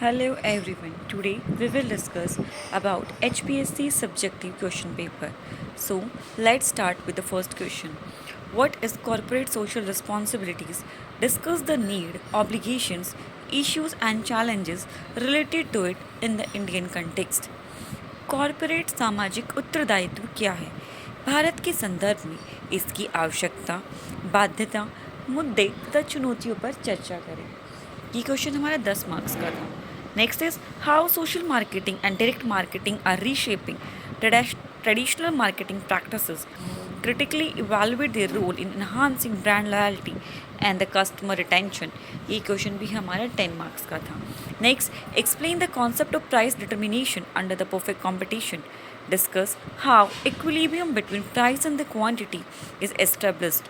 Hello everyone. Today we will discuss about HPSC subjective question paper. So, let's start with the first question. What is corporate social responsibilities? Discuss the need, obligations, issues and challenges related to it in the Indian context. Corporate सामाजिक उत्तरदायित्व क्या है? भारत के संदर्भ में इसकी आवश्यकता, बाध्यता, मुद्दे तथा चुनौतियों पर चर्चा करें। ये क्वेश्चन हमारा 10 मार्क्स का था। Next is how social marketing and direct marketing are reshaping traditional marketing practices. Critically evaluate their role in enhancing brand loyalty and the customer retention. ये क्वेश्चन भी हमारा 10 मार्क्स का था। Next explain the concept of price determination under the perfect competition. Discuss how equilibrium between price and the quantity is established.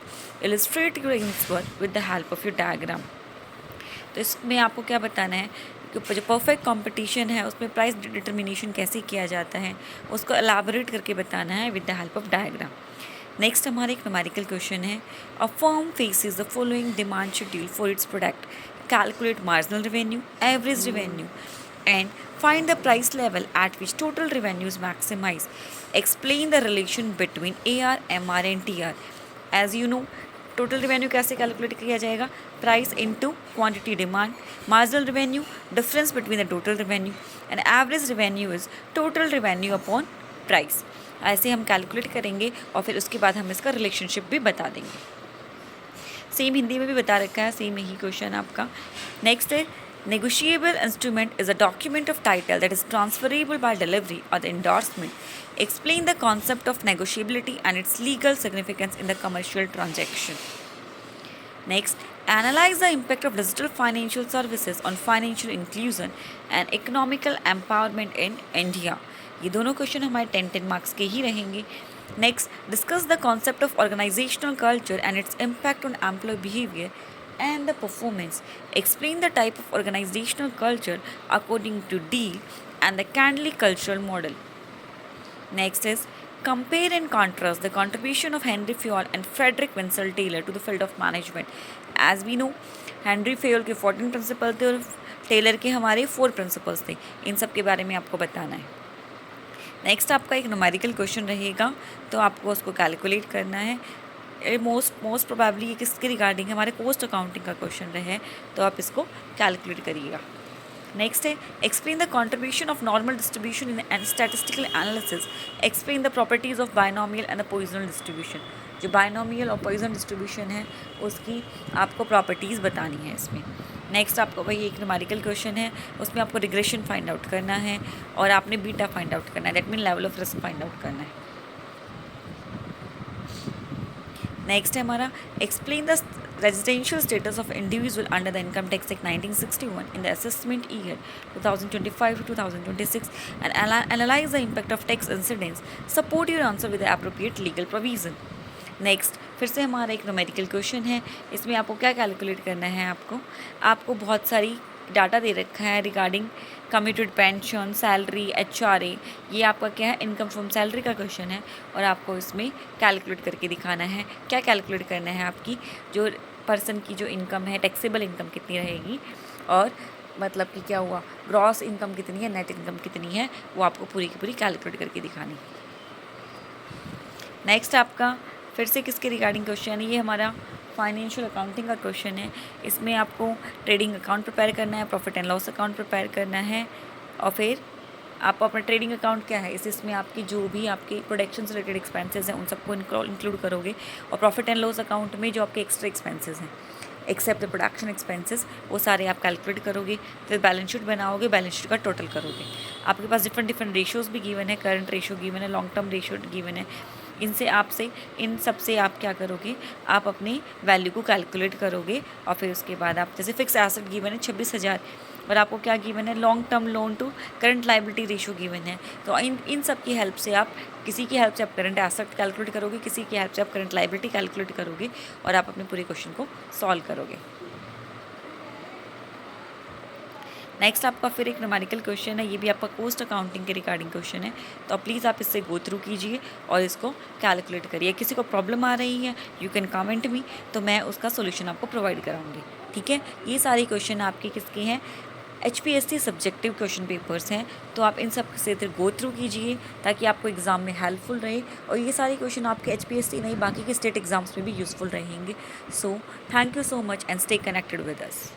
Illustrate your answer with the help of your diagram. तो इसमें आपको क्या बताना है कि जो परफेक्ट कंपटीशन है उसमें प्राइस डिटर्मिनेशन कैसे किया जाता है उसको एलाबोरेट करके बताना है with the help of diagram. Next हमारा एक न्यूमेरिकल क्वेश्चन है। A firm faces the following demand schedule for its product. Calculate marginal revenue, average revenue and find the price level at which total revenue is maximized. Explain the relation between AR, MR and TR. As you know, total revenue कैसे calculate किया जाएगा? Price into quantity demand. Marginal revenue difference between the total revenue and average revenue is total revenue upon price. ऐसे हम calculate करेंगे और फिर उसके बाद हम इसका रिलेशनशिप भी बता देंगे। सेम हिंदी में भी बता रखा है, सेम यही क्वेश्चन आपका। नेक्स्ट है negotiable instrument is a document of title that is transferable by delivery or the endorsement. Explain the concept of negotiability and its legal significance in the commercial transaction. Next, analyze the impact of digital financial services on financial inclusion and economical empowerment in India. ये दोनों question हमारे 10 marks के ही रहेंगे। Next, discuss the concept of organisational culture and its impact on employee behaviour and the performance. Explain the type of organizational culture according to Deal and the Candley cultural model. Next is compare and contrast the contribution of Henry Fayol and Frederick Winslow Taylor to the field of management. As we know, Henry Fayol के 14 principal थे और Taylor के हमारे 4 principles थे। इन सब के बारे में आपको बताना है। नेक्स्ट आपका एक न्यूमेरिकल क्वेश्चन रहेगा, तो आपको उसको कैलकुलेट करना है। मोस्ट प्रोबेबली ये किसके रिगार्डिंग हमारे कोस्ट अकाउंटिंग का क्वेश्चन रहे, तो आप इसको कैलकुलेट करिएगा। नेक्स्ट है explain the contribution of normal distribution in and statistical analysis. Explain the properties of binomial and the Poisson distribution. जो बायनॉमियल और पॉइजन डिस्ट्रीब्यूशन है उसकी आपको प्रॉपर्टीज़ बतानी है इसमें। नेक्स्ट आपको भाई एक न्यूमेरिकल क्वेश्चन है, उसमें आपको रिग्रेशन फाइंड आउट करना है और आपने बीटा फाइंड आउट करना है, that mean level of risk find out करना है। नेक्स्ट है हमारा explain the residential status of individual under the income tax act 1961 in the assessment year 2025 to 2026 and analyse the impact of tax incidents. Support your answer with the appropriate legal provision. Next फिर से हमारा एक numerical question है, इसमें आपको क्या calculate करना है? आपको बहुत सारी डाटा दे रखा है regarding commuted pension, salary, HRA. ये आपका क्या है? इनकम फ्रॉम सैलरी का क्वेश्चन है और आपको इसमें कैलकुलेट करके दिखाना है। क्या कैलकुलेट करना है? आपकी जो पर्सन की जो इनकम है, टैक्सेबल इनकम कितनी रहेगी और मतलब कि क्या हुआ, ग्रॉस इनकम कितनी है, नेट इनकम कितनी है, वो आपको पूरी की पूरी कैलकुलेट करके दिखानी। नेक्स्ट आपका फिर से किसके रिगार्डिंग क्वेश्चन है? ये हमारा फाइनेंशियल अकाउंटिंग का क्वेश्चन है। इसमें आपको ट्रेडिंग अकाउंट प्रिपेयर करना है, profit and loss account prepare करना है और फिर आप अपना ट्रेडिंग अकाउंट क्या है इसमें आपकी जो भी आपके प्रोडक्शन से रिलेटेड एक्सपेंसेस हैं उन सबको इंक्लूड करोगे और प्रॉफिट एंड लॉस अकाउंट में जो आपके एक्स्ट्रा एक्सपेंसेस हैं एक्सेप्ट द प्रोडक्शन एक्सपेंसेस वो सारे आप कैलकुलेट करोगे। फिर बैलेंस शीट बनाओगे, बैलेंस शीट का टोटल करोगे। आपके पास डिफरेंट रेशियोज़ भी गिवन है, करंट रेशियो गिवन है, लॉन्ग टर्म रेशियो गिवन है। इन सब से आप क्या करोगे? आप अपनी वैल्यू को कैलकुलेट करोगे और फिर उसके बाद आप जैसे फिक्स एसेट गिवन है 26,000 और आपको क्या गिवन है? Long term loan to current liability ratio given है। तो इन सब की हेल्प से आप किसी की हेल्प से आप करंट एसेट कैलकुलेट करोगे, किसी की हेल्प से आप करंट लाइबिलिटी कैलकुलेट करोगे और आप अपने पूरे क्वेश्चन को सॉल्व करोगे। नेक्स्ट आपका फिर एक न्यूमेरिकल क्वेश्चन है, ये भी आपका कोस्ट अकाउंटिंग के रिगार्डिंग क्वेश्चन है, तो प्लीज़ आप इससे गो थ्रू कीजिए और इसको कैलकुलेट करिए। किसी को प्रॉब्लम आ रही है यू कैन कमेंट मी, तो मैं उसका सोल्यूशन आपको प्रोवाइड कराऊंगी। ठीक है, ये सारे क्वेश्चन आपके किसके हैं? HPSC सब्जेक्टिव क्वेश्चन पेपर्स हैं, तो आप इन सब से गो थ्रू कीजिए ताकि आपको एग्ज़ाम में हेल्पफुल रहे, और ये सारे क्वेश्चन आपके HPSC नहीं बाकी के स्टेट एग्ज़ाम्स में भी यूज़फुल रहेंगे. So thank you so much and stay connected with us.